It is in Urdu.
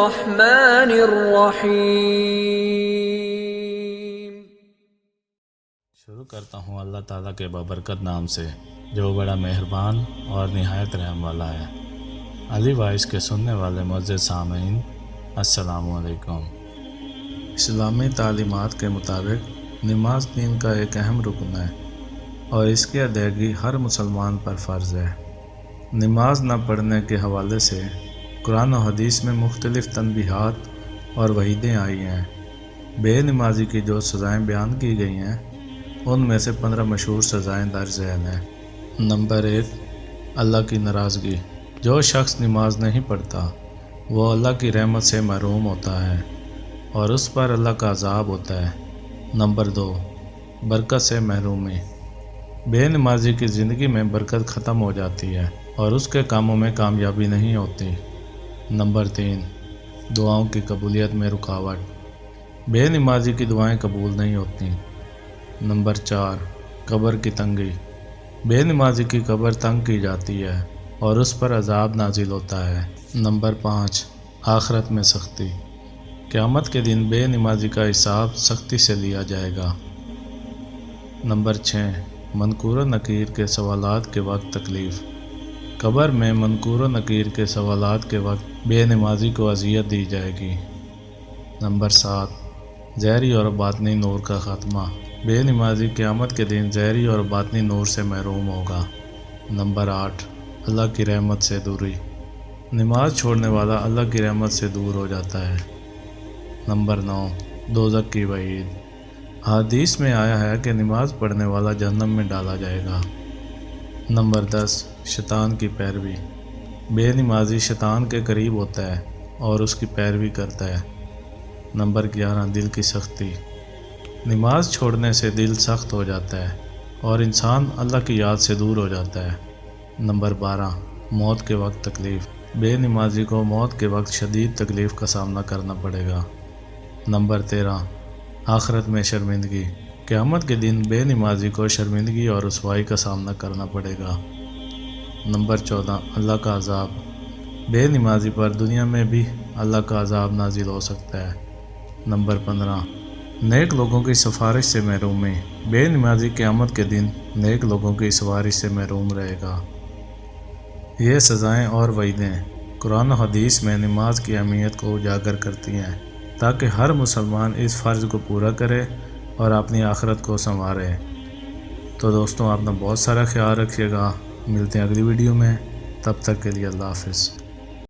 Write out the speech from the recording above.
الرحمن الرحیم۔ شروع کرتا ہوں اللہ تعالیٰ کے بابرکت نام سے جو بڑا مہربان اور نہایت رحم والا ہے۔ علی وائس کے سننے والے معزز سامعین، السلام علیکم۔ اسلامی تعلیمات کے مطابق نماز دین کا ایک اہم رکن ہے اور اس کی ادائیگی ہر مسلمان پر فرض ہے۔ نماز نہ پڑھنے کے حوالے سے قرآن و حدیث میں مختلف تنبیہات اور وعیدیں آئی ہیں۔ بے نمازی کی جو سزائیں بیان کی گئی ہیں ان میں سے 15 مشہور سزائیں درج ذیل ہیں۔ نمبر 1، اللہ کی ناراضگی۔ جو شخص نماز نہیں پڑھتا وہ اللہ کی رحمت سے محروم ہوتا ہے اور اس پر اللہ کا عذاب ہوتا ہے۔ نمبر 2، برکت سے محرومی۔ بے نمازی کی زندگی میں برکت ختم ہو جاتی ہے اور اس کے کاموں میں کامیابی نہیں ہوتی۔ نمبر 3، دعاؤں کی قبولیت میں رکاوٹ۔ بے نمازی کی دعائیں قبول نہیں ہوتی۔ نمبر 4، قبر کی تنگی۔ بے نمازی کی قبر تنگ کی جاتی ہے اور اس پر عذاب نازل ہوتا ہے۔ نمبر 5، آخرت میں سختی۔ قیامت کے دن بے نمازی کا حساب سختی سے لیا جائے گا۔ نمبر 6، منکر و نکیر کے سوالات کے وقت تکلیف۔ قبر میں منکر و نکیر کے سوالات کے وقت بے نمازی کو اذیت دی جائے گی۔ نمبر 7، ظاہری اور باطنی نور کا خاتمہ۔ بے نمازی قیامت کے دن ظاہری اور باطنی نور سے محروم ہوگا۔ نمبر 8، اللہ کی رحمت سے دوری۔ نماز چھوڑنے والا اللہ کی رحمت سے دور ہو جاتا ہے۔ نمبر 9، دوزخ کی وعید۔ حدیث میں آیا ہے کہ نماز پڑھنے والا جہنم میں ڈالا جائے گا۔ نمبر 10، شیطان کی پیروی۔ بے نمازی شیطان کے قریب ہوتا ہے اور اس کی پیروی کرتا ہے۔ نمبر 11، دل کی سختی۔ نماز چھوڑنے سے دل سخت ہو جاتا ہے اور انسان اللہ کی یاد سے دور ہو جاتا ہے۔ نمبر 12، موت کے وقت تکلیف۔ بے نمازی کو موت کے وقت شدید تکلیف کا سامنا کرنا پڑے گا۔ نمبر 13، آخرت میں شرمندگی۔ قیامت کے دن بے نمازی کو شرمندگی اور رسوائی کا سامنا کرنا پڑے گا۔ نمبر 14، اللہ کا عذاب۔ بے نمازی پر دنیا میں بھی اللہ کا عذاب نازل ہو سکتا ہے۔ نمبر 15، نیک لوگوں کی سفارش سے محرومی۔ بے نمازی قیامت کے دن نیک لوگوں کی سفارش سے محروم رہے گا۔ یہ سزائیں اور وعیدیں قرآن و حدیث میں نماز کی اہمیت کو اجاگر کرتی ہیں تاکہ ہر مسلمان اس فرض کو پورا کرے اور اپنی آخرت کو سنوارے۔ تو دوستوں، اپنا بہت سارا خیال رکھیے گا۔ ملتے ہیں اگلی ویڈیو میں، تب تک کے لیے اللہ حافظ۔